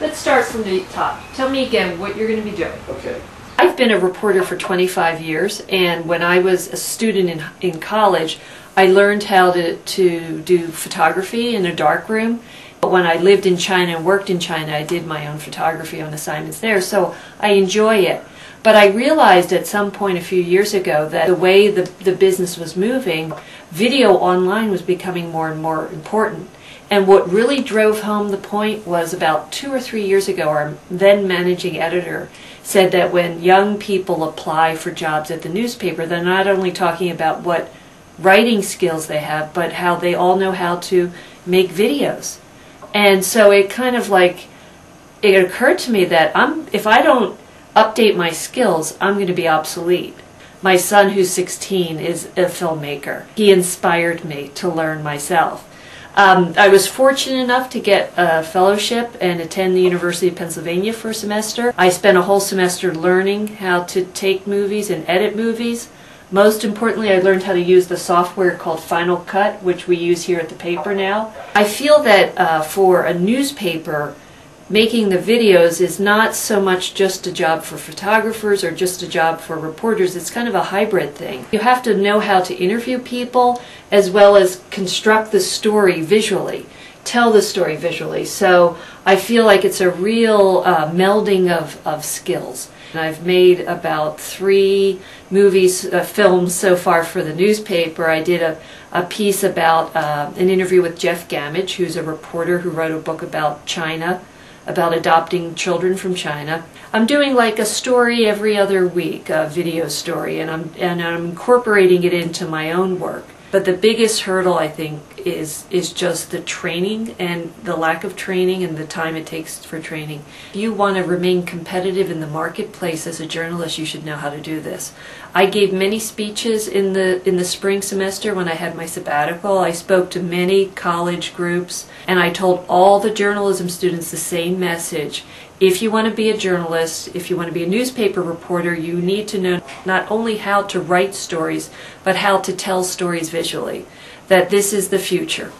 Let's start from the top. Tell me again what you're going to be doing. Okay. I've been a reporter for 25 years, and when I was a student in college, I learned how to do photography in a darkroom. But when I lived in China and worked in China, I did my own photography on assignments there, so I enjoy it. But I realized at some point a few years ago that the way the business was moving, video online was becoming more and more important. And what really drove home the point was about 2 or 3 years ago, our then managing editor said that when young people apply for jobs at the newspaper, they're not only talking about what writing skills they have, but how they all know how to make videos. And so it kind of like, it occurred to me that if I don't update my skills, I'm going to be obsolete. My son, who's 16, is a filmmaker. He inspired me to learn myself. I was fortunate enough to get a fellowship and attend the University of Pennsylvania for a semester. I spent a whole semester learning how to take movies and edit movies. Most importantly, I learned how to use the software called Final Cut, which we use here at the paper now. I feel that for a newspaper, making the videos is not so much just a job for photographers or just a job for reporters. It's kind of a hybrid thing. You have to know how to interview people as well as construct the story visually, tell the story visually. So I feel like it's a real melding of skills. And I've made about 3 movies, films so far for the newspaper. I did a piece about an interview with Jeff Gamage, who's a reporter who wrote a book about China, about adopting children from China. I'm doing like a story every other week, a video story, and I'm incorporating it into my own work. But the biggest hurdle, I think, is just the training and the lack of training and the time it takes for training. If you want to remain competitive in the marketplace as a journalist, you should know how to do this. I gave many speeches in the spring semester when I had my sabbatical. I spoke to many college groups, and I told all the journalism students the same message. If you want to be a journalist, if you want to be a newspaper reporter, you need to know not only how to write stories, but how to tell stories visually. That this is the future.